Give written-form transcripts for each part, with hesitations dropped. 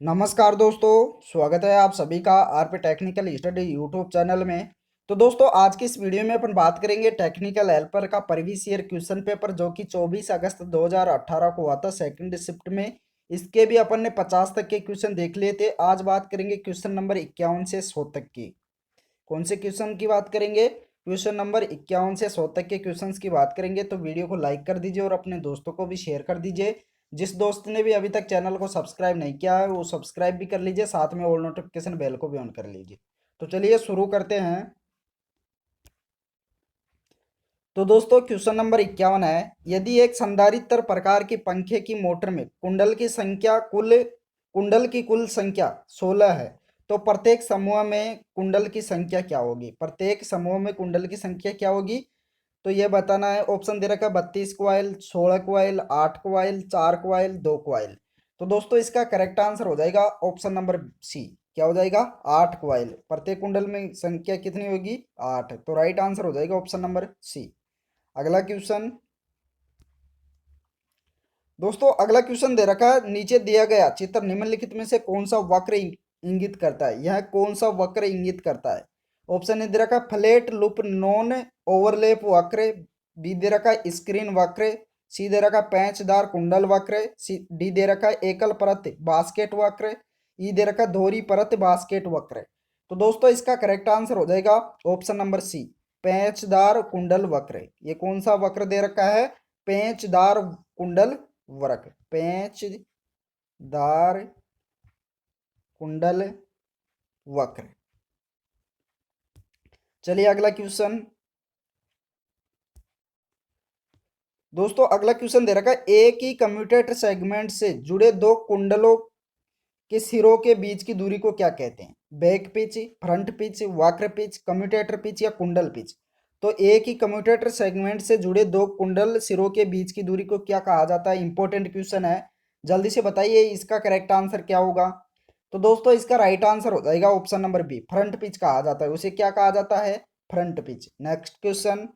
नमस्कार दोस्तों, स्वागत है आप सभी का RP technical study YouTube channel में। तो दोस्तों, आज की इस वीडियो में अपन बात करेंगे टेक्निकल हेल्पर का प्रीवियस ईयर क्वेश्चन पेपर, जो कि 24 अगस्त 2018 को हुआ था सेकंड शिफ्ट में। इसके भी अपन ने 50 तक के क्वेश्चन देख लिए थे। आज बात करेंगे क्वेश्चन नंबर 51 से 100 तक की। कौन से क्वेश्चन की बात करेंगे? क्वेश्चन नंबर 51 से 100 तक के क्वेश्चंस की बात करेंगे। तो वीडियो को लाइक कर दीजिए और अपने दोस्तों को भी शेयर कर दीजिए। जिस दोस्त ने भी अभी तक चैनल को सब्सक्राइब नहीं किया है वो सब्सक्राइब भी कर लीजिए, साथ में ऑल नोटिफिकेशन बेल को भी ऑन कर लीजिए। तो चलिए शुरू करते हैं। तो दोस्तों, क्वेश्चन नंबर 51 है, यदि एक संधारित्र प्रकार की पंखे की मोटर में कुंडल की कुल संख्या 16 है, तो प्रत्येक समूह में कुंडल की संख्या क्या होगी? प्रत्येक समूह में कुंडल की संख्या क्या होगी? तो ये बताना है। ऑप्शन दे रखा है 32 coil, 16 coil, 8 coil, 4 coil, 2 coil. तो दोस्तों, इसका करेक्ट आंसर हो जाएगा ऑप्शन नंबर सी। क्या हो जाएगा? 8 क्वाइल। प्रत्येक कुंडल में संख्या कितनी होगी? 8। तो राइट आंसर हो जाएगा ऑप्शन नंबर सी। अगला क्वेश्चन। दोस्तों, अगला क्वेश्चन दे रखा है, नीचे दिया गया चित्र निम्नलिखित में से कौन सा वक्र इंगित करता है? यह कौन सा वक्र इंगित करता है? ऑप्शन ए दे रखा है फ्लैट लूप नॉन ओवरलैप वक्र, बी दे रखा है स्क्रीन वक्र, सी दे रखा है पेंचदार कुंडल वक्र, सी डी दे रखा है एकल परत बास्केट वक्र, ई दे रखा है दोहरी परत बास्केट वक्र। तो दोस्तों, इसका करेक्ट आंसर हो जाएगा ऑप्शन नंबर सी, पेंचदार कुंडल वक्र। ये कौन सा वक्र दे रखा है? पेंचदार कुंडल वक्र, पेंचदार कुंडल वक्र। चलिए अगला क्वेश्चन। दोस्तों, अगला क्वेश्चन दे रखा है, एक ही कम्यूटेटर सेगमेंट से जुड़े दो कुंडलों के सिरों के बीच की दूरी को क्या कहते हैं? बैक पिच, फ्रंट पिच, वक्र पिच, कम्यूटेटर पिच या कुंडल पिच? तो एक ही कम्यूटेटर सेगमेंट से जुड़े दो कुंडल सिरों के बीच की दूरी को क्या कहा जाता है? इंपॉर्टेंट क्वेश्चन है, जल्दी से बताइए इसका करेक्ट आंसर क्या होगा। तो दोस्तों, इसका राइट आंसर हो जाएगा option number B, front pitch कहा जाता है। उसे क्या कहा जाता है? Front pitch. Next question.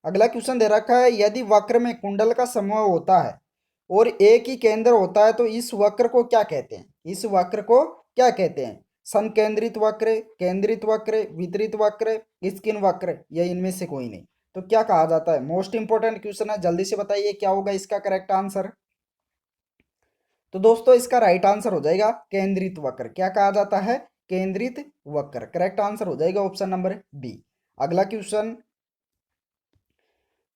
अगला क्वेश्चन दे रखा है, यदि वक्र में कुंडल का समूह होता है और एक ही केंद्र होता है तो इस वक्र को क्या कहते हैं? इस वक्र को क्या कहते हैं? संकेंद्रित वक्र, केंद्रित वक्र, वितरित वक्र, स्किन वक्र, या इनमें से कोई नहीं? तो क्या कहा जाता है? मोस्ट इंपोर्टेंट क्वेश्चन है, जल्दी से बताइए क्या होगा इसका करेक्ट आंसर। तो दोस्तों, इसका राइट आंसर हो जाएगा केंद्रित वक्र। क्या कहा जाता है? केंद्रित वक्र। करेक्ट आंसर हो जाएगा ऑप्शन नंबर बी। अगला क्वेश्चन।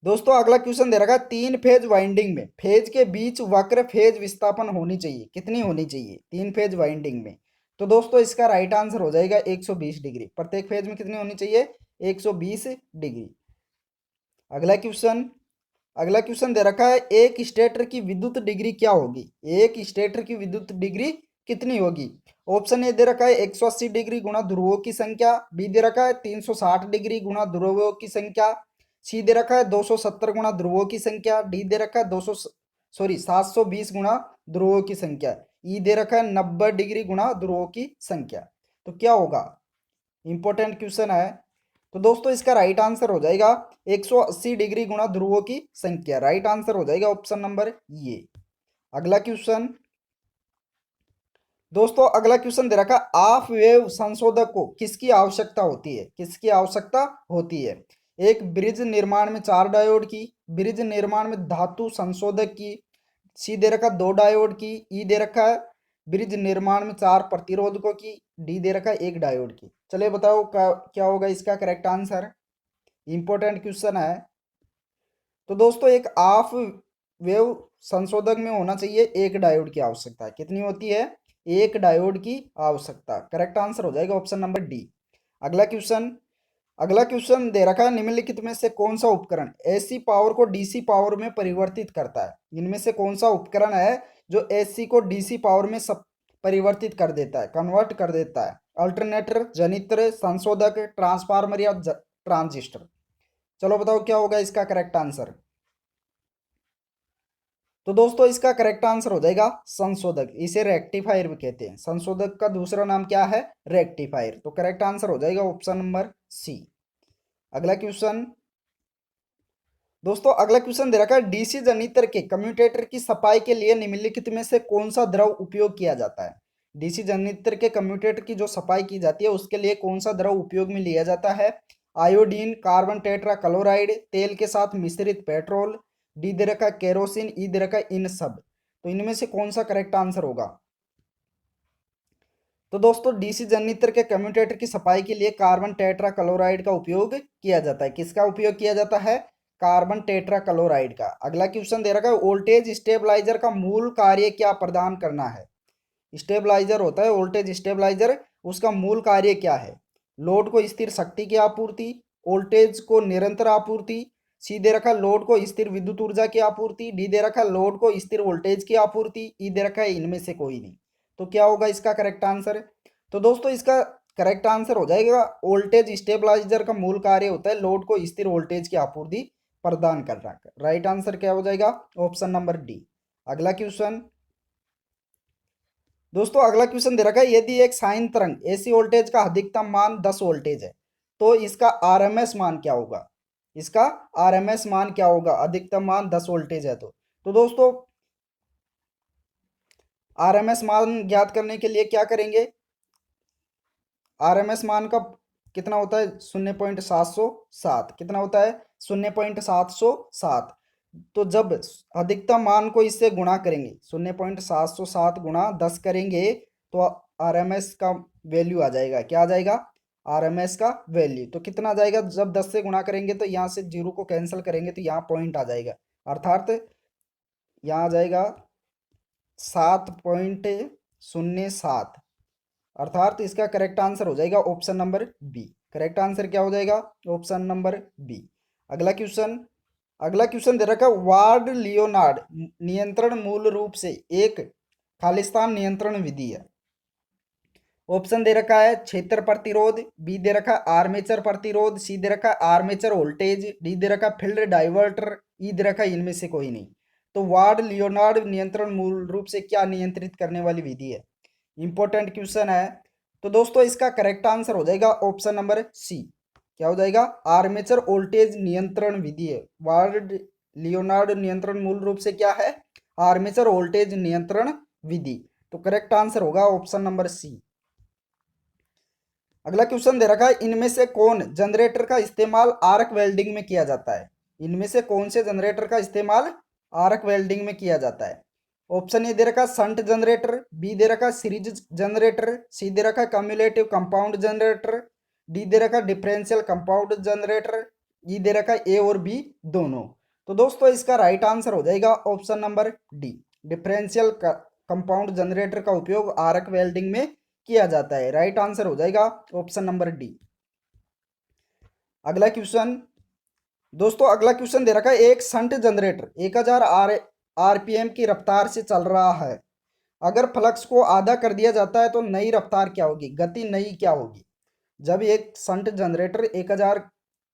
दोस्तों, अगला क्वेश्चन दे रखा है, तीन फेज वाइंडिंग में फेज के बीच वक्र फेज विस्थापन होनी चाहिए। कितनी होनी चाहिए तीन फेज वाइंडिंग में? तो दोस्तों, इसका राइट आंसर हो जाएगा 120 डिग्री। प्रत्येक फेज में कितनी होनी चाहिए? 120 डिग्री। अगला क्वेश्चन। अगला क्वेश्चन दे रखा है, एक स्टेटर की विद्युत डिग्री क्या होगी? एक स्टेटर की विद्युत डिग्री कितनी होगी? ऑप्शन ए दे रखा है 180 डिग्री गुणा ध्रुवों की संख्या, बी दे रखा है 360 डिग्री गुणा ध्रुवों की संख्या, सी दे रखा है 270 गुणा ध्रुवों की संख्या, डी दे रखा है 720 गुणा ध्रुवों की संख्या, ई दे रखा है 90 डिग्री गुणा ध्रुवों की संख्या। तो क्या होगा? इंपॉर्टेंट क्वेश्चन है। तो दोस्तों, इसका राइट आंसर हो जाएगा 180 डिग्री गुणा ध्रुवों की संख्या। राइट आंसर हो जाएगा ऑप्शन नंबर ये। अगला क्वेश्चन। दोस्तों, अगला क्वेश्चन दे रखा, हाफ वेव संशोधक को किसकी आवश्यकता होती है? किसकी आवश्यकता होती है? एक ब्रिज निर्माण में 4 डायोड की, ब्रिज निर्माण में धातु संशोधक की, सी दे रखा 2 डायोड की, ई दे रखा है ब्रिज निर्माण में 4 प्रतिरोधकों की, डी दे रखा है 1 डायोड की। चलिए बताओ क्या होगा इसका करेक्ट आंसर। इंपॉर्टेंट क्वेश्चन है। तो दोस्तों, एक हाफ वेव संशोधक में होना चाहिए 1 डायोड की आवश्यकता। कितनी होती है? 1 डायोड की आवश्यकता। करेक्ट आंसर हो जाएगा ऑप्शन नंबर डी। अगला क्वेश्चन। अगला क्वेश्चन दे रखा है, निम्नलिखित में से कौन सा उपकरण एसी पावर को डीसी पावर में परिवर्तित करता है? इनमें से कौन सा उपकरण है जो एसी को डीसी पावर में सब परिवर्तित कर देता है, कन्वर्ट कर देता है? अल्टरनेटर, जनित्र, संशोधक, ट्रांसफार्मर या ट्रांजिस्टर? चलो बताओ क्या होगा इसका करेक्ट आंसर। तो दोस्तों, इसका करेक्ट आंसर हो जाएगा संशोधक। इसे रेक्टिफायर भी कहते हैं। संशोधक का दूसरा नाम क्या है? रेक्टिफायर। तो करेक्ट आंसर हो जाएगा ऑप्शन नंबर सी। अगला क्वेश्चन। दोस्तों, अगला क्वेश्चन दे रखा है, डीसी जनित्र के कम्यूटेटर की सफाई के लिए निम्नलिखित में से कौन सा द्रव उपयोग किया जाता है? डीसी जनरेटर के कम्यूटेटर की जो सफाई की जाती है उसके लिए कौन सा द्रव उपयोग में लिया जाता है? आयोडीन, कार्बन टेट्रा क्लोराइड, तेल के साथ मिश्रित पेट्रोल, डी दे रखा है केरोसिन, ई दे रखा है इन सब। तो इनमें से कौन सा करेक्ट आंसर होगा? तो दोस्तों डीसी जनरेटर के कम्यूटेटर की सफाई के लिए कार्बन टेट्रा क्लोराइड का उपयोग किया जाता है। किसका उपयोग किया जाता है? कार्बन टेट्रा क्लोराइड का। अगला क्वेश्चन दे रखा है वोल्टेज स्टेबलाइजर का मूल कार्य क्या प्रदान करना है? स्टेबलाइजर होता है वोल्टेज स्टेबलाइजर, उसका मूल कार्य क्या है? लोड को स्थिर शक्ति की आपूर्ति, वोल्टेज को निरंतर आपूर्ति, सी दे रखा लोड को स्थिर विद्युत ऊर्जा की आपूर्ति, डी दे रखा लोड को स्थिर वोल्टेज की आपूर्ति, ई दे रखा है इनमें से कोई नहीं। तो क्या होगा इसका करेक्ट आंसर? तो दोस्तों इसका करेक्ट आंसर हो जाएगा वोल्टेज स्टेबलाइजर का मूल कार्य होता है लोड को स्थिर वोल्टेज की आपूर्ति प्रदान करना। राइट आंसर क्या हो जाएगा? Option number D. अगला क्वेश्चन दोस्तों, अगला क्वेश्चन दे रखा है यदि एक साइन तरंग एसी वोल्टेज का अधिकतम मान 10 वोल्टेज है तो इसका आरएमएस मान क्या होगा? इसका आरएमएस मान क्या होगा? अधिकतम मान 10 वोल्टेज है तो दोस्तों आरएमएस मान ज्ञात करने के लिए क्या करेंगे? आरएमएस मान का कितना होता है? 0.707। कितना होता है? 0.707। तो जब अधिकतम मान को इससे गुणा करेंगे, 0.707 गुणा 10 करेंगे तो आरएमएस का वैल्यू आ जाएगा। क्या आ जाएगा? आरएमएस का वैल्यू। तो कितना आ जाएगा? जब 10 से गुणा करेंगे तो यहाँ से जीरो को कैंसिल करेंगे तो यहाँ पॉइंट आ जाएगा, अर्थात यहाँ आ जाएगा 7.07, अर्थात इसका करेक्ट आंसर हो जाएगा option number B. Correct answer क्या हो जाएगा? Option number B. अगला क्वेश्चन दे रखा है वार्ड लियोनार्ड नियंत्रण मूल रूप से एक खालिस्तान नियंत्रण विधि है। ऑप्शन दे रखा है क्षेत्र प्रतिरोध, बी दे रखा है आर्मेचर प्रतिरोध, सी दे रखा है आर्मेचर वोल्टेज, डी दे रखा है फील्ड डाइवर्टर, ई दे रखा है इनमें से कोई नहीं। तो वार्ड लियोनार्ड नियंत्रण मूल रूप से क्या नियंत्रित करने वाली विधि है? इंपॉर्टेंट क्वेश्चन है। तो दोस्तों इसका करेक्ट आंसर हो जाएगा ऑप्शन नंबर सी। क्या हो जाएगा? आर्मेचर वोल्टेज नियंत्रण विधि है। वार्ड लियोनार्ड नियंत्रण मूल रूप से क्या है? आर्मेचर वोल्टेज नियंत्रण विधि। तो करेक्ट आंसर होगा ऑप्शन नंबर सी। अगला क्वेश्चन दे रखा है इनमें से कौन जनरेटर का इस्तेमाल आर्क वेल्डिंग में किया जाता है? इनमें से कौन से जनरेटर का इस्तेमाल आर्क वेल्डिंग में किया जाता है? ऑप्शन ए दे रखा शंट जनरेटर, बी दे रखा सीरीज जनरेटर, सी दे रखा कम्युलेटिव कंपाउंड जनरेटर, डी दे रखा डिफरेंशियल कंपाउंड जनरेटर, ई दे रखा ए और बी दोनों। तो दोस्तों इसका राइट आंसर हो जाएगा option number D. Differential compound generator का उपयोग आर्क वेल्डिंग में किया जाता है। राइट आंसर हो जाएगा ऑप्शन नंबर डी। अगला क्वेश्चन दोस्तों, अगला क्वेश्चन दे रखा है एक शंट जनरेटर 1000 आरपीएम की रफ्तार से चल रहा है। अगर फ्लक्स को आधा कर दिया जाता है तो नई रफ्तार क्या होगी? गति नई क्या होगी? जब एक शंट जनरेटर 1000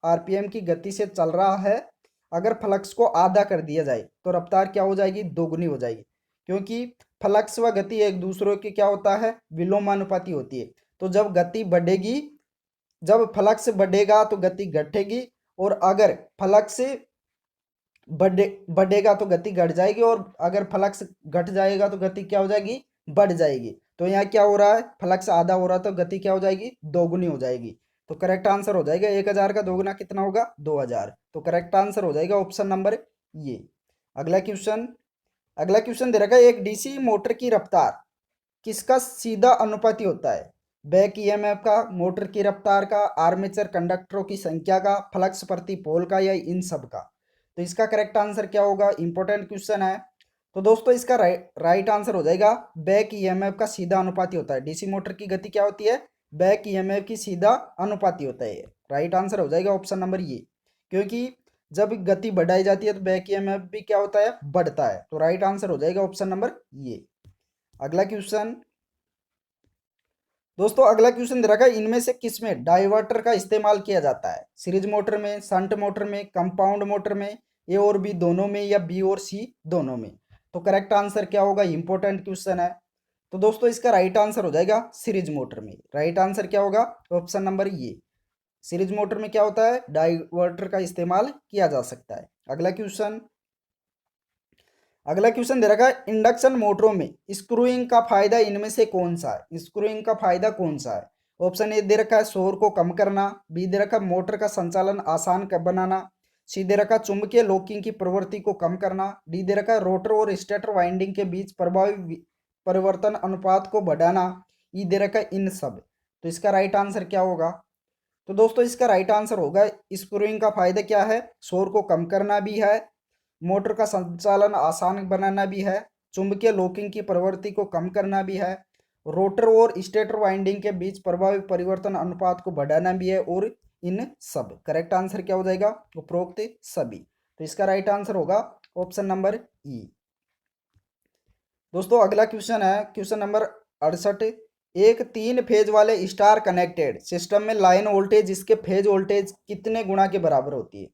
आरपीएम की गति से चल रहा है, अगर फ्लक्स को आधा कर दिया जाए तो रफ्तार क्या हो जाएगी? दोगुनी हो जाएगी, क्योंकि फ्लक्स व गति एक दूसरे के क्या होता है? विलोमानुपाती होती है। तो जब गति बढ़ेगी, जब फ्लक्स बढ़ेगा तो गति घटेगी, और अगर फ्लक्स बढ़ेगा तो गति घट जाएगी, और अगर फ्लक्स घट जाएगा तो गति क्या हो जाएगी? बढ़ जाएगी। तो यहाँ क्या हो रहा है? फ्लक्स आधा हो रहा है तो गति क्या हो जाएगी? दोगुनी हो जाएगी। तो करेक्ट आंसर हो जाएगा 1000 का दोगुना कितना होगा? 2000। तो करेक्ट आंसर हो जाएगा ऑप्शन नंबर ये। अगला क्वेश्चन दे रखा है एक डीसी मोटर की रफ्तार किसका सीधा अनुपाती होता है? बैक ईएमएफ का, मोटर की रफ्तार का, आर्मेचर कंडक्टरों की संख्या का, फ्लक्स प्रति पोल का, या इन सब का? तो इसका करेक्ट आंसर क्या होगा? इंपॉर्टेंट क्वेश्चन है। तो दोस्तों इसका राइट आंसर हो जाएगा बैक ईएमएफ का सीधा अनुपाती होता है। डीसी मोटर की गति क्या होती है? बैक ईएमएफ की सीधा अनुपाती होता है। राइट आंसर हो जाएगा ऑप्शन नंबर ये, क्योंकि जब गति बढ़ाई जाती है तो बैक ईएमएफ भी क्या होता है? बढ़ता है। तो राइट आंसर हो जाएगा ऑप्शन नंबर ये। अगला क्वेश्चन दोस्तों, अगला क्वेश्चन दे रखा है इनमें से किसमें डाइवर्टर का इस्तेमाल किया जाता है? सीरीज मोटर में, शंट मोटर में, कंपाउंड मोटर में, ए और बी दोनों में, या बी और सी दोनों में? तो करेक्ट आंसर क्या होगा? इंपॉर्टेंट क्वेश्चन है। तो दोस्तों इसका राइट आंसर हो जाएगा सीरीज मोटर में। राइट आंसर क्या होगा? ऑप्शन नंबर ये। सीरीज मोटर में क्या होता है? डाइवर्टर का इस्तेमाल किया जा सकता है। अगला क्वेश्चन दे रखा है इंडक्शन मोटरों में स्क्रूइंग का फायदा इनमें से कौन सा है, स्क्रूइंग का फायदा कौन सा है। ऑप्शन ए दे रखा है शोर को कम करना, बी दे रखा है मोटर का संचालन आसान बनाना, सी दे रखा है चुंबकीय लॉकिंग की प्रवृत्ति को कम करना, डी दे रखा है रोटर और स्टेटर वाइंडिंग के बीच प्रभावी परिवर्तन अनुपात को बढ़ाना, ई दे रखा है इन सब। तो इसका राइट आंसर क्या होगा। तो दोस्तों इसका राइट आंसर होगा स्क्रूइंग का फायदा क्या है, शोर को कम करना भी है, मोटर का संचालन आसान बनाना भी है, चुंबकीय लॉकिंग की प्रवृत्ति को कम करना भी है, रोटर और स्टेटर वाइंडिंग के बीच प्रभावी परिवर्तन अनुपात को बढ़ाना भी है, और इन सब। करेक्ट आंसर क्या हो जाएगा, उपरोक्त सभी। तो इसका राइट आंसर होगा ऑप्शन नंबर ई। दोस्तों अगला क्वेश्चन है क्वेश्चन नंबर 68। एक 3 फेज वाले स्टार कनेक्टेड सिस्टम में लाइन वोल्टेज इसके फेज वोल्टेज कितने गुना के बराबर होती है।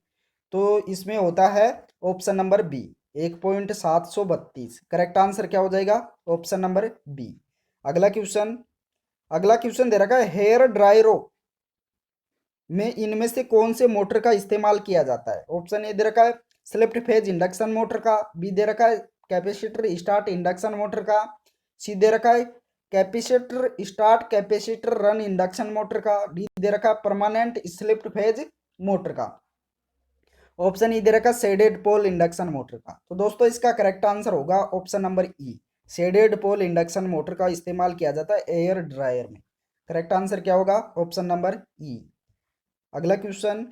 तो इसमें होता है option number B 1.732। Correct answer क्या हो जाएगा, ऑप्शन नंबर बी। अगला क्वेश्चन दे रखा है हेयर ड्रायरों में इनमें से कौन से मोटर का इस्तेमाल किया जाता है। ऑप्शन ए दे रखा है स्लिप्ड फेज इंडक्शन मोटर का, बी दे रखा है कैपेसिटर स्टार्ट इंडक्शन मोटर का, सी दे रखा है capacitor start capacitor run induction motor का, डी दे रखा है परमानेंट स्लिप्ड फेज मोटर का, ऑप्शन ई दे रखा है शेडेड पोल इंडक्शन मोटर का। तो दोस्तों इसका करेक्ट आंसर होगा option number E, shaded pole induction motor का इस्तेमाल किया जाता है एयर ड्रायर में। करेक्ट आंसर क्या होगा, ऑप्शन नंबर ई। अगला क्वेश्चन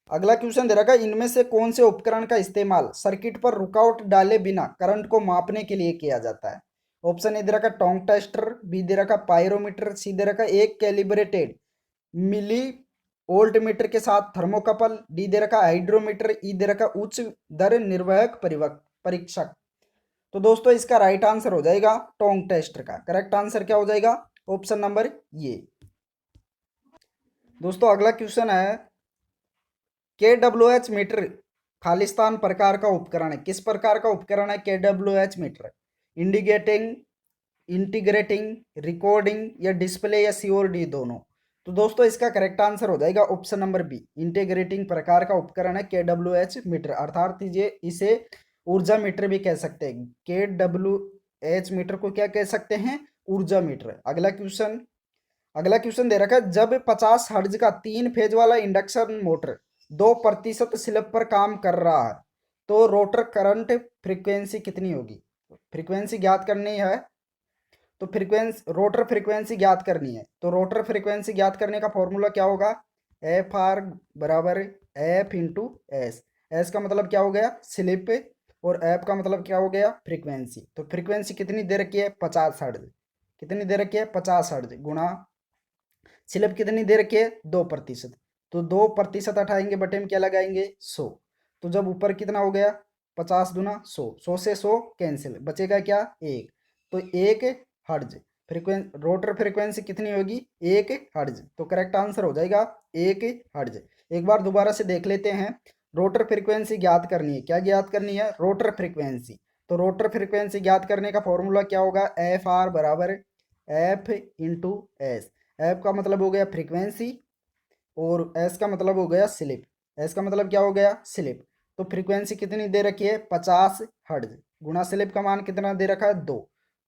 अगला क्वेश्चन दे रखा है इनमें से कौन से उपकरण का इस्तेमाल सर्किट पर रुकावट डाले बिना करंट को मापने के लिए किया जाता है। ऑप्शन ए दे रखा टोंग टेस्टर, बी दे रखा पायरोमीटर, सी दे रखा एक कैलिब्रेटेड मिली वोल्ट मीटर के साथ थर्मोकपल, डी दे रखा हाइड्रोमीटर, ई दे रखा उच्च दर निर्वाहक परीक्षक। तो दोस्तों इसका राइट आंसर हो जाएगा टोंग टेस्टर का। करेक्ट आंसर क्या हो जाएगा, ऑप्शन नंबर ये। दोस्तों अगला क्वेश्चन है KWH मीटर खालिस्तान प्रकार का उपकरण है। किस प्रकार का उपकरण है KWH meter, indicating integrating recording या डिस्प्ले या सी और डी दोनों। तो दोस्तों इसका करेक्ट आंसर हो जाएगा ऑप्शन नंबर बी, इंटीग्रेटिंग प्रकार का उपकरण है KWH मीटर, अर्थात इसे ऊर्जा मीटर भी कह सकते हैं। KWH मीटर को क्या कह सकते हैं, ऊर्जा मीटर। अगला क्वेश्चन दे रखा है जब 50 हर्ट्ज का 3 फेज वाला इंडक्शन मोटर 2% स्लिप पर काम कर रहा है तो रोटर करंट फ्रीक्वेंसी कितनी होगी। फ्रीक्वेंसी ज्ञात करनी है, तो रोटर फ्रीक्वेंसी ज्ञात करनी है। तो रोटर फ्रीक्वेंसी ज्ञात करने का फॉर्मूला क्या होगा, एफ आर बराबर एफ इंटू एस। एस का मतलब क्या हो गया, स्लिप, और एफ का मतलब क्या हो गया, फ्रीक्वेंसी। तो फ्रीक्वेंसी कितनी दे रखी है, 50 हर्ट्ज। कितनी दे रखी है, 50 हर्ट्ज, गुणा स्लिप कितनी दे रखी है, 2%। तो 2% हटाएंगे, बटे में क्या लगाएंगे, 100। तो जब ऊपर कितना हो गया, 50 दूना 100, 100 से 100 कैंसिल, बचेगा क्या, 1। तो 1 हर्ट्ज रोटर फ्रीक्वेंसी कितनी होगी, 1 हर्ट्ज। तो करेक्ट आंसर हो जाएगा 1 हर्ट्ज। एक बार दोबारा से देख लेते हैं, रोटर फ्रीक्वेंसी ज्ञात करनी है। क्या ज्ञात करनी है, रोटर फ्रीक्वेंसी। तो रोटर फ्रीक्वेंसी ज्ञात करने का फॉर्मूला क्या होगा, एफ आर बराबर एफ इंटू एस। एफ का मतलब हो गया फ्रीक्वेंसी, और एस का मतलब हो गया स्लिप। एस का मतलब क्या हो गया, स्लिप। तो फ्रीक्वेंसी कितनी दे रखी है, 50 हर्ट्ज, गुणा स्लिप का मान कितना दे रखा है,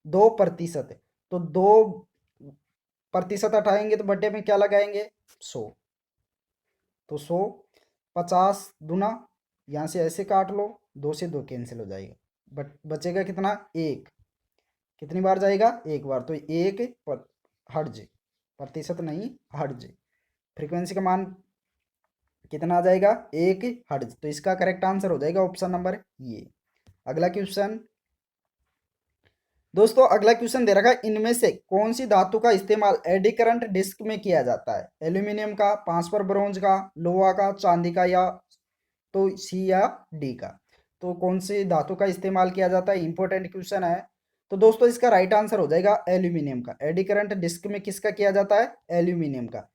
2%। तो 2% हटाएंगे तो बटे में क्या लगाएंगे, 100। तो 100, 50 दूना, यहाँ से ऐसे काट लो, 2 से 2 कैंसिल हो जाएगा, बचेगा कितना, 1। कितनी बार जाएगा, एक बार। तो 1 हर्ट्ज, प्रतिशत नहीं, हर्ट्ज। फ्रीक्वेंसी का मान कितना आ जाएगा, 1 हर्ट्ज। तो इसका करेक्ट आंसर हो जाएगा ऑप्शन नंबर ये। अगला क्वेश्चन दोस्तों अगला क्वेश्चन दे रखा है इनमें से कौन सी धातु का इस्तेमाल एडी करंट डिस्क में किया जाता है। एल्यूमिनियम का, पांचपर ब्रोंज का, लोहा का, चांदी का, या तो सी या डी का। तो कौन सी धातु का इस्तेमाल किया जाता है, इंपॉर्टेंट क्वेश्चन है। तो दोस्तों इसका राइट आंसर हो जाएगा एल्यूमिनियम का। एडी करंट डिस्क में किसका किया जाता है, एल्यूमिनियम का।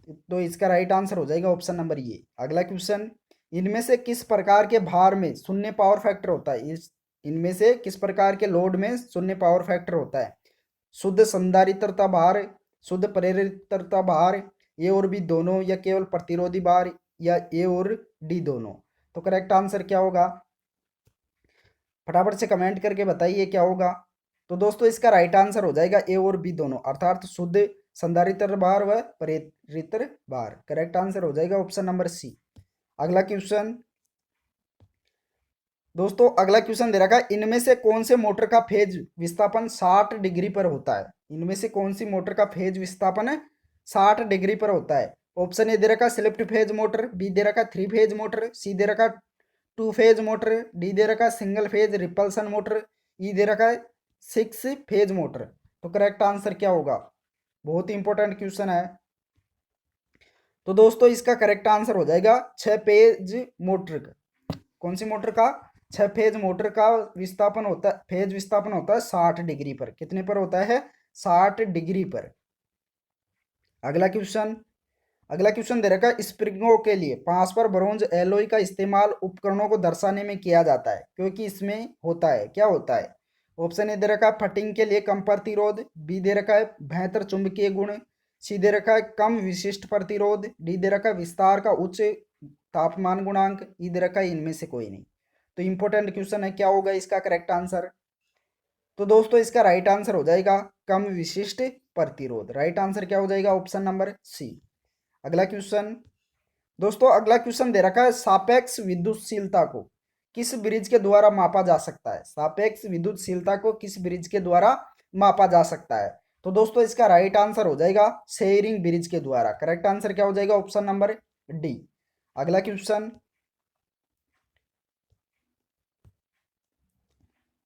तो इसका राइट आंसर हो जाएगा ऑप्शन नंबर ये। अगला क्वेश्चन इनमें से किस प्रकार के भार में शून्य पावर फैक्टर होता है। इनमें से किस प्रकार के लोड में शून्य पावर फैक्टर होता है। शुद्ध संधारित्रता भार, शुद्ध प्रेरित्रता भार, ए और बी दोनों, या केवल प्रतिरोधी भार, या ए और डी दोनों। तो करेक्ट आंसर क्या होगा, फटाफट से कमेंट करके बताइए क्या होगा। तो दोस्तों इसका राइट आंसर हो जाएगा ए और बी दोनों, अर्थात शुद्ध संधारित्र भार व प्रेरित्र भार। करेक्ट आंसर हो जाएगा ऑप्शन नंबर सी। अगला क्वेश्चन दोस्तों, अगला क्वेश्चन दे रखा है, इनमें से कौन से मोटर का फेज विस्थापन 60 डिग्री पर होता है। इनमें से कौन सी मोटर का फेज विस्थापन है 60 डिग्री पर होता है। ऑप्शन ए दे रखा स्लिप्ट फेज मोटर, बी दे रखा 3 फेज मोटर, सी दे रखा 2 फेज मोटर, डी दे रखा सिंगल फेज रिपल्सन मोटर, ई दे रखा है 6 फेज मोटर। तो करेक्ट आंसर क्या होगा? बहुत ही इंपॉर्टेंट क्वेश्चन है। तो दोस्तों इसका करेक्ट आंसर हो जाएगा 6 फेज मोटर का। कौन सी मोटर का? 6 फेज मोटर का विस्थापन होता है, फेज विस्थापन होता है 60 डिग्री पर। कितने पर होता है? 60 डिग्री पर। अगला क्वेश्चन, अगला क्वेश्चन दे रखा है, स्प्रिंगों के लिए फास्फर ब्रोंज एलॉय का इस्तेमाल उपकरणों को दर्शाने में किया जाता है क्योंकि इसमें होता है, क्या होता है? ऑप्शन ए दे रखा है फटिंग के लिए कम प्रतिरोध, बी दे रखा है बेहतर चुंबकीय गुण, सी दे रखा है कम विशिष्ट प्रतिरोध, डी दे रखा है विस्तार का उच्च तापमान गुणांक, ई दे रखा है इनमें से कोई नहीं। तो इंपॉर्टेंट क्वेश्चन है, क्या होगा इसका करेक्ट आंसर? तो दोस्तों इसका राइट आंसर हो जाएगा कम विशिष्ट प्रतिरोध। राइट आंसर क्या हो जाएगा? Option number C. अगला क्वेश्चन दोस्तों, अगला क्वेश्चन दे रखा है, सापेक्ष विद्युतशीलता को किस ब्रिज के द्वारा मापा जा सकता है। सापेक्ष विद्युतशीलता को किस ब्रिज के द्वारा मापा जा सकता है? तो दोस्तों इसका राइट आंसर हो जाएगा शेयरिंग ब्रिज के द्वारा। करेक्ट आंसर क्या हो जाएगा? Option number D. अगला क्वेश्चन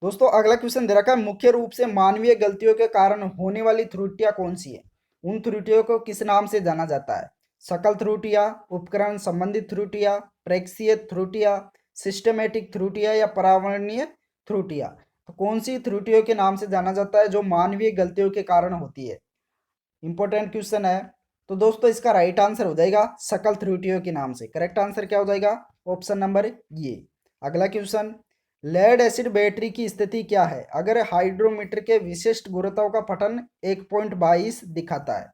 दोस्तों, अगला क्वेश्चन दे रखा है, मुख्य रूप से मानवीय गलतियों के कारण होने वाली त्रुटियां कौन सी है? उन त्रुटियों को किस नाम से जाना जाता है? सकल त्रुटियां, उपकरण संबंधित त्रुटियां, प्रेक्षीय त्रुटियां, सिस्टमेटिक त्रुटियां या पर्यावरणीय त्रुटियां? तो कौन सी त्रुटियों के नाम से जाना जाता है जो मानवीय गलतियों के कारण होती है? इंपॉर्टेंट क्वेश्चन है। तो दोस्तों इसका राइट आंसर हो जाएगा सकल त्रुटियों के नाम से। करेक्ट आंसर क्या हो जाएगा? ऑप्शन नंबर ये। अगला क्वेश्चन, लेड एसिड बैटरी की स्थिति क्या है अगर हाइड्रोमीटर के विशिष्ट गुरुत्व का पठन 1.22 दिखाता है?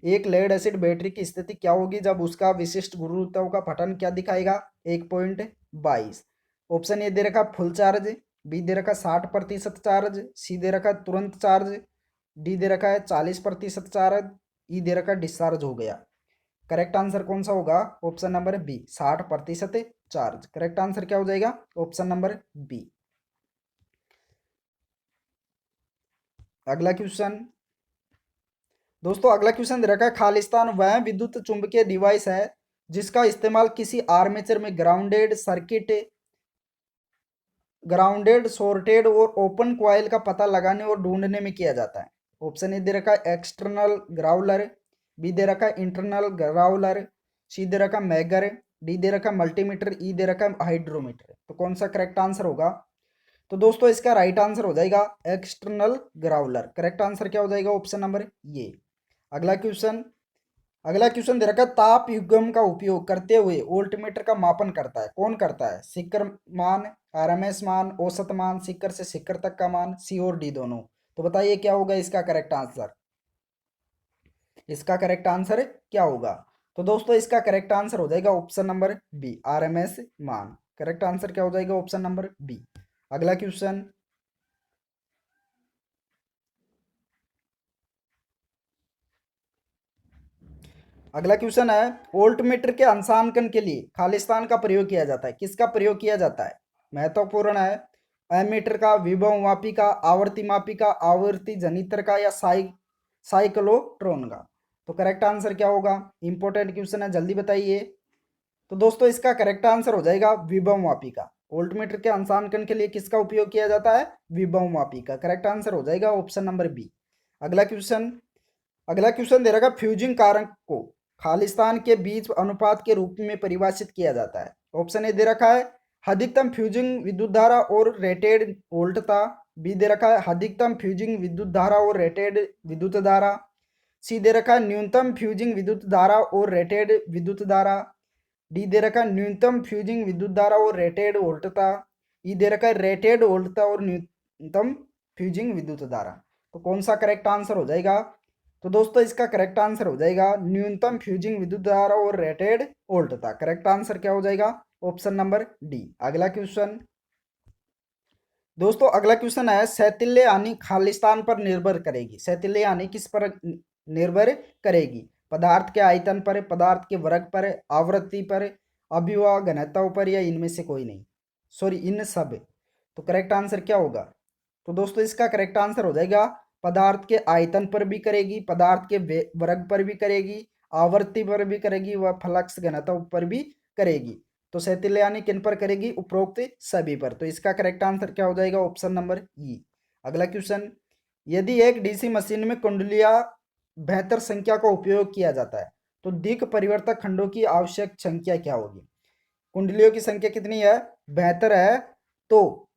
एक लेड एसिड बैटरी की स्थिति क्या होगी जब उसका विशिष्ट गुरुत्व का पठन क्या दिखाएगा? 1.22। ऑप्शन ए दे रखा फुल चार्ज, बी दे रखा 60% चार्ज, सी दे रखा तुरंत चार्ज, डी दे रखा है 40% चार्ज, ई दे रखा डिस्चार्ज हो गया। करेक्ट आंसर कौन सा होगा? Option number B, 60% charge. Correct answer क्या हो जाएगा? Option number B. अगला क्वेश्चन दोस्तों, अगला क्वेश्चन दे रखा है, खालिस्तान वह विद्युत चुंबकीय डिवाइस है जिसका इस्तेमाल किसी आर्मेचर में ग्राउंडेड सर्किट, ग्राउंडेड सॉर्टेड और ओपन कॉइल का पता लगाने और ढूंढने में किया जाता है। ऑप्शन ए दे रखा है एक्सटर्नल ग्राउलर, बी दे रखा है इंटरनल ग्राउलर, सी दे रखा मैगर, डी दे रखा मल्टीमीटर, ई दे रखा हाइड्रोमीटर। तो कौन सा करेक्ट आंसर होगा? तो दोस्तों इसका राइट आंसर हो जाएगा एक्सटर्नल ग्राउलर। करेक्ट आंसर क्या हो जाएगा? ऑप्शन नंबर ये। अगला क्वेश्चन, अगला क्वेश्चन दे रखा है, ताप युग्म का उपयोग करते हुए वोल्टमीटर का मापन करता है, कौन करता है? शिखर मान, आरएमएस मान, औसत मान, शिखर से शिखर तक का मान, सी और डी दोनों। तो बताइए क्या होगा इसका करेक्ट आंसर? इसका करेक्ट आंसर क्या होगा? तो दोस्तों इसका करेक्ट आंसर हो जाएगा ऑप्शन नंबर बी, आरएमएस मान। करेक्ट आंसर क्या हो जाएगा? Option number B. अगला क्वेश्चन, अगला क्वेश्चन है, वोल्टमीटर के अंशांकन के लिए खालिस्तान का प्रयोग किया जाता है, किसका प्रयोग किया जाता है? महत्वपूर्ण है। एमीटर का, विभव मापी का, आवर्ती मापी का, आवर्ती जनित्र का या साइक्लोट्रॉन का? तो करेक्ट आंसर क्या होगा? इंपॉर्टेंट क्वेश्चन है, जल्दी बताइए। तो दोस्तों इसका करेक्ट आंसर हो जाएगा विभव मापी का। वोल्टमीटर के अंशांकन के लिए किसका उपयोग किया जाता है? विभव मापी का। करेक्ट आंसर हो जाएगा ऑप्शन नंबर बी। अगला क्वेश्चन, अगला क्वेश्चन दे रखा, फ्यूजिंग कारक को खालिस्तान के बीच अनुपात के रूप में परिभाषित किया जाता है। ऑप्शन ए दे रखा है अधिकतम फ्यूजिंग विद्युत धारा और रेटेड वोल्टता, बी दे रखा है अधिकतम फ्यूजिंग विद्युत धारा और रेटेड विद्युत धारा, सी दे रखा है न्यूनतम फ्यूजिंग विद्युत धारा और रेटेड विद्युत धारा, डी दे रखा है न्यूनतम फ्यूजिंग विद्युत धारा और रेटेड वोल्टता, ई दे रखा है रेटेड वोल्टता और न्यूनतम फ्यूजिंग विद्युत धारा। तो कौन सा करेक्ट आंसर हो जाएगा? तो दोस्तों इसका करेक्ट आंसर हो जाएगा न्यूनतम फ्यूजिंग विद्युत धारा और रेटेड वोल्टता। करेक्ट आंसर क्या हो जाएगा? Option number D. अगला क्वेश्चन, दोस्तों अगला क्वेश्चन है, शैथिल्य यानी खालिस्तान पर निर्भर करेगी। शैथिल्य यानी किस पर निर्भर करेगी? पदार्थ के आयतन पर, पदार्थ के वर्ग पर, आवृत्ति पर, अभिवाह घनत्व पर, या इनमें से कोई नहीं, सॉरी इन सब। तो करेक्ट आंसर क्या होगा? तो दोस्तों इसका करेक्ट आंसर हो जाएगा पदार्थ के आयतन पर भी करेगी, पदार्थ के वर्ग पर भी करेगी, आवृत्ति पर भी करेगी, व फ्लक्स घनत्व पर भी करेगी। तो शैथिल्य किन पर करेगी? उपरोक्त सभी पर। तो इसका करेक्ट आंसर क्या हो जाएगा? ऑप्शन नंबर ई। अगला क्वेश्चन, यदि एक डीसी मशीन में कुंडलियां बेहतर संख्या का उपयोग किया जाता है तो दिक् परिवर्तक खंडों की आवश्यक संख्या क्या होगी? कुंडलियों की संख्या कितनी है? बेहतर है, तो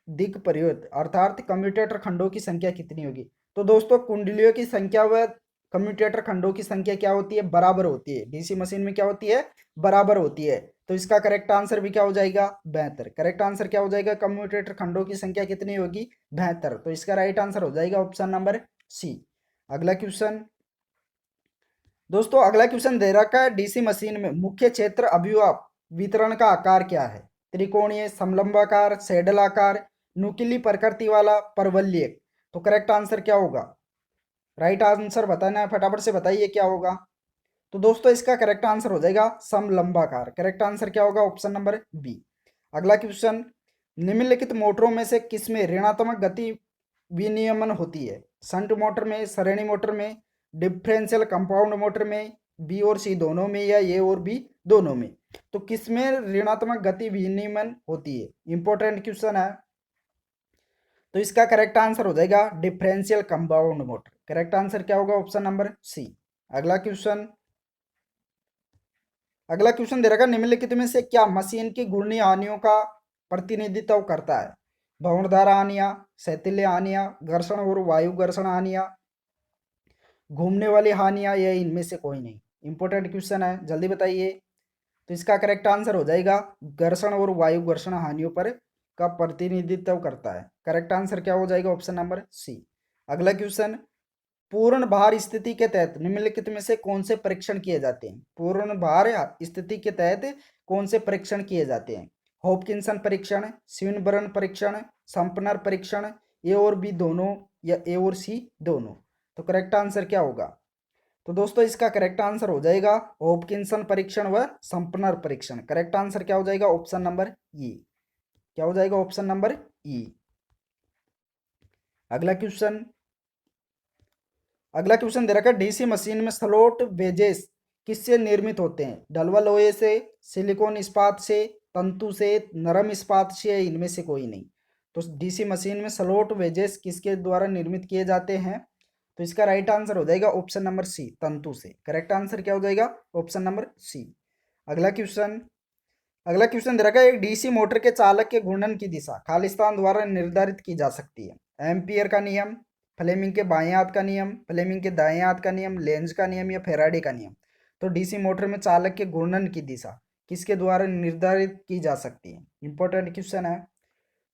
दिक् परिवर्तक अर्थात कम्यूटेटर खंडों की संख्या कितनी होगी? तो दोस्तों कुंडलियों की संख्या व कम्यूटेटर खंडों की संख्या क्या होती है? बराबर होती है। डीसी मशीन में क्या होती है? बराबर होती है। तो इसका करेक्ट आंसर भी क्या हो जाएगा? 72। करेक्ट आंसर क्या हो जाएगा? कम्यूटेटर खंडों की संख्या कितनी होगी? 72। तो इसका राइट आंसर हो जाएगा ऑप्शन नंबर सी। अगला क्वेश्चन, दोस्तों अगला क्वेश्चन दे रखा है, डीसी मशीन में मुख्य क्षेत्र अभिवाह वितरण का आकार क्या है? त्रिकोणीय, समलंबाकार, सैडल आकार, नुकीली प्रकृति वाला, परवलयिक। तो करेक्ट आंसर क्या होगा? राइट आंसर बताना है, फटाफट से बताइए क्या होगा। तो दोस्तों इसका करेक्ट आंसर हो जाएगा समलंबाकार। करेक्ट आंसर क्या होगा? Option number B. अगला क्वेश्चन, निम्नलिखित मोटरों में से किसमें ऋणात्मक गति विनियमन होती है? शंट मोटर में, सरणि मोटर में, डिफरेंशियल कंपाउंड मोटर में, बी और सी दोनों में, या ए और बी दोनों में? तो किसमें ऋणात्मक गति विनियमन होती है? इंपॉर्टेंट क्वेश्चन है। तो इसका करेक्ट आंसर हो जाएगा differential compound motor. Correct answer क्या होगा? Option number C. अगला क्वेश्चन, अगला क्वेश्चन दे रखा, निम्नलिखित में से क्या मशीन की घूर्णी हानियों का प्रतिनिधित्व करता है? भंवरधार हानियां, शैथिल्य हानियां, घर्षण और वायु घर्षण हानियां, घूमने वाली हानियां, या इनमें से कोई नहीं? इंपॉर्टेंट क्वेश्चन है, जल्दी बताइए। तो इसका करेक्ट आंसर हो जाएगा घर्षण और वायु घर्षण हानियों पर का प्रतिनिधित्व करता है। करेक्ट आंसर क्या हो जाएगा? Option number C. अगला क्वेश्चन, पूर्ण भार स्थिति के तहत निम्नलिखित में से कौन से परीक्षण किए जाते हैं? पूर्ण भार स्थिति के तहत कौन से परीक्षण किए जाते हैं? हॉपकिंसन परीक्षण, स्विनबर्न परीक्षण, संपनर परीक्षण, ए और बी दोनों, या ए और सी दोनों? तो करेक्ट आंसर क्या होगा? तो दोस्तों इसका करेक्ट आंसर हो जाएगा हॉपकिंसन परीक्षण व संपनर परीक्षण। करेक्ट आंसर क्या हो जाएगा? ऑप्शन नंबर ई। क्या हो जाएगा? ऑप्शन नंबर ई। अगला क्वेश्चन, अगला क्वेश्चन दे रखा है, डीसी मशीन में स्लोट वेजेस किससे निर्मित होते हैं? ढलवा लोहे से, सिलिकॉन इस्पात से, तंतु से, नरम इस्पात से, इनमें से कोई नहीं? तो डीसी मशीन में स्लोट वेजेस किसके द्वारा निर्मित किए जाते हैं? तो इसका राइट आंसर हो जाएगा ऑप्शन नंबर सी, तंतु से। करेक्ट आंसर क्या हो जाएगा? Option number C. अगला क्वेश्चन, अगला क्वेश्चन दे रखा है, एक डीसी मोटर के चालक के घूर्णन की दिशा खालिस्तान द्वारा निर्धारित की जा सकती है। एम्पियर का नियम, फ्लेमिंग के बाएं हाथ का नियम, फ्लेमिंग के दाएं हाथ का नियम, लेंज का नियम, या फेराडे का नियम? तो डीसी मोटर में चालक के घूर्णन की दिशा किसके द्वारा निर्धारित की जा सकती है? इंपॉर्टेंट क्वेश्चन है।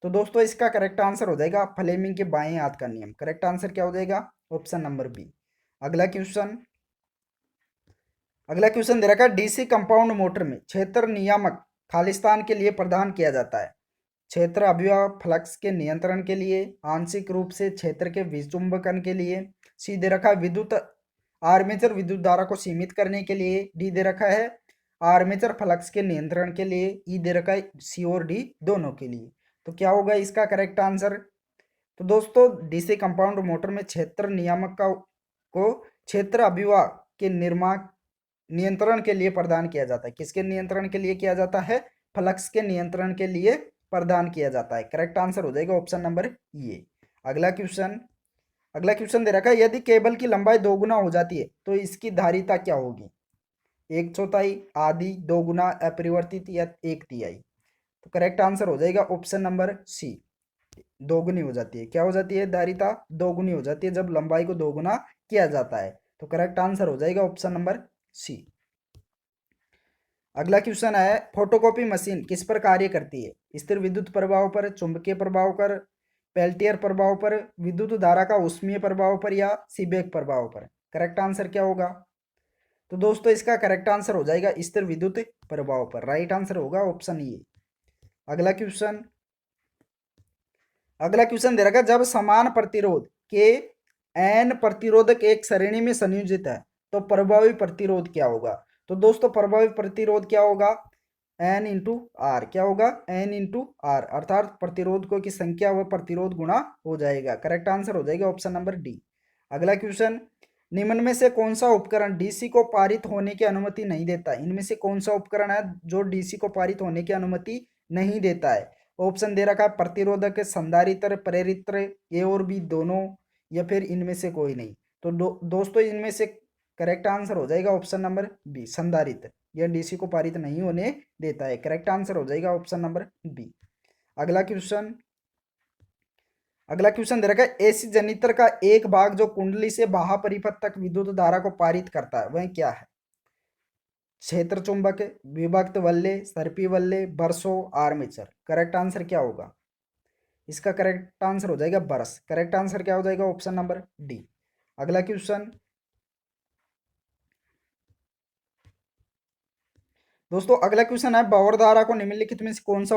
तो दोस्तों इसका करेक्ट आंसर हो जाएगा फ्लेमिंग के बाएं हाथ का नियम। करेक्ट आंसर क्या हो जाएगा? Option number B. अगला क्वेश्चन, अगला क्वेश्चन दे रखा है, डीसी कंपाउंड मोटर में क्षेत्र नियामक खालिस्तान के लिए प्रदान किया जाता है। क्षेत्र अभिवाह फ्लक्स के नियंत्रण के लिए, आंशिक रूप से क्षेत्र के विचुंबकन के लिए, सी दे रखा है विद्युत आर्मेचर विद्युत धारा को सीमित करने के लिए, डी दे रखा है आर्मेचर फ्लक्स के नियंत्रण के लिए, ई दे रखा है सी और डी दोनों के लिए। तो क्या होगा इसका करेक्ट आंसर? तो दोस्तों डीसी कंपाउंड मोटर में क्षेत्र नियामक का को क्षेत्र अभिवाह के निर्माण नियंत्रण के लिए प्रदान किया जाता है। किसके नियंत्रण के लिए किया जाता है? फ्लक्स के नियंत्रण के लिए प्रदान किया जाता है। करेक्ट आंसर हो जाएगा ऑप्शन नंबर ये। अगला क्वेश्चन, अगला क्वेश्चन दे रखा है, यदि केबल की लंबाई दोगुना हो जाती है तो इसकी धारिता क्या होगी? एक चौथाई, आधी, दोगुना, अपरिवर्तित, या एक तिहाई? तो करेक्ट आंसर हो जाएगा ऑप्शन नंबर सी, दोगुनी हो जाती है। क्या हो जाती है? धारिता दोगुनी हो जाती है जब लंबाई को दोगुना किया जाता है। तो करेक्ट आंसर हो जाएगा ऑप्शन नंबर सी। अगला क्वेश्चन है, फोटोकॉपी मशीन किस पर कार्य करती है? स्थिर विद्युत प्रभाव पर, चुंबकीय प्रभाव पर, पेल्टियर प्रभाव पर, विद्युत धारा का ऊष्मीय प्रभाव पर, या सीबेक प्रभाव पर? करेक्ट आंसर क्या होगा? तो दोस्तों इसका करेक्ट आंसर हो जाएगा स्थिर विद्युत प्रभाव पर। राइट आंसर होगा ऑप्शन ए। अगला क्वेश्चन, अगला क्वेश्चन दे रखा है, जब समान प्रतिरोध के एन प्रतिरोधक एक श्रेणी में संयोजित है तो प्रभावी प्रतिरोध क्या होगा। तो दोस्तों प्रभावी प्रतिरोध क्या होगा, एन इंटू आर। क्या होगा, एन इंटू आर, अर्थात प्रतिरोधकों की संख्या व प्रतिरोध गुणा हो जाएगा। करेक्ट आंसर हो जाएगा ऑप्शन नंबर डी। अगला क्वेश्चन, निम्न में से कौन सा उपकरण डीसी को पारित होने की अनुमति नहीं देता। इनमें से कौन सा उपकरण है जो डीसी को पारित होने की अनुमति नहीं देता है। ऑप्शन दे रखा है प्रतिरोधक, संधारित्र, प्रेरित्र, ए और बी दोनों, या फिर इनमें से कोई नहीं। तो दोस्तों इनमें से करेक्ट आंसर हो जाएगा ऑप्शन नंबर बी, संधारित्र। यह डीसी को पारित नहीं होने देता है। करेक्ट आंसर हो जाएगा ऑप्शन नंबर बी। अगला क्वेश्चन, अगला क्वेश्चन दे रखा है, एसी जनित्र का एक भाग जो कुंडली से बाह्य परिपथ तक विद्युत धारा को पारित करता है वह क्या है। क्षेत्र चुंबक, विभक्त वल्ले, सर्पी वल्ले, बरसो, आर्मेचर। करेक्ट आंसर क्या होगा, इसका करेक्ट आंसर हो जाएगा बरस। करेक्ट आंसर क्या हो जाएगा ऑप्शन नंबर डी। अगला क्वेश्चन, दोस्तों अगला क्वेश्चन है, भंवर धारा को निम्नलिखित में से कौन सा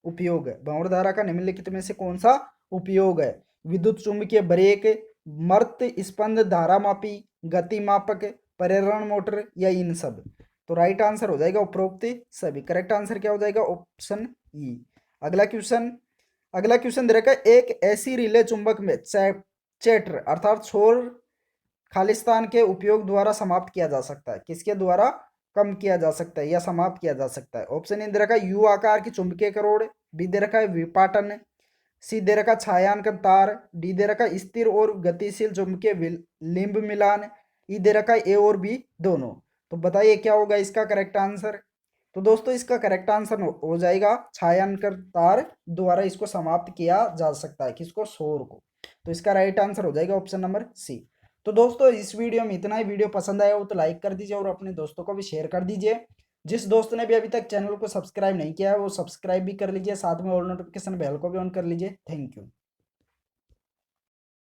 उपयोग है। भंवर धारा का निम्नलिखित में से कौन सा उपयोग है। विद्युत चुंबकीय ब्रेक, मर्त स्पंद धारा मापी, गति मापक, प्रेरण मोटर, या इन सब। तो राइट आंसर हो जाएगा उपरोक्त सभी। करेक्ट आंसर क्या हो जाएगा ऑप्शन ई। अगला क्वेश्चन, अगला क्वेश्चन दे रखा है, एक ऐसी रिले चुंबक में चैटर अर्थात छोर खालिस्तान के उपयोग द्वारा समाप्त किया जा सकता है। किसके द्वारा कम किया जा सकता है या समाप्त किया जा सकता है। ऑप्शन ए दे रखा है यू आकार की चुंबकीय करोड़, बी दे रखा है विपाटन, सी दे रखा छायांकन तार, डी दे रखा स्थिर और गतिशील चुंबकीय लिंब मिलान, ई दे रखा ए और बी दोनों। तो बताइए क्या होगा इसका करेक्ट आंसर। तो दोस्तों इसका करेक्ट आंसर हो जाएगा छायांकन तार द्वारा इसको समाप्त किया जा सकता है। किसको, सौर को। तो इसका राइट आंसर हो जाएगा ऑप्शन नंबर सी। तो दोस्तों इस वीडियो में इतना ही। वीडियो पसंद आया हो तो लाइक कर दीजिए और अपने दोस्तों को भी शेयर कर दीजिए। जिस दोस्त ने भी अभी तक चैनल को सब्सक्राइब नहीं किया है वो सब्सक्राइब भी कर लीजिए, साथ में ऑल नोटिफिकेशन बेल को भी ऑन कर लीजिए। Thank you.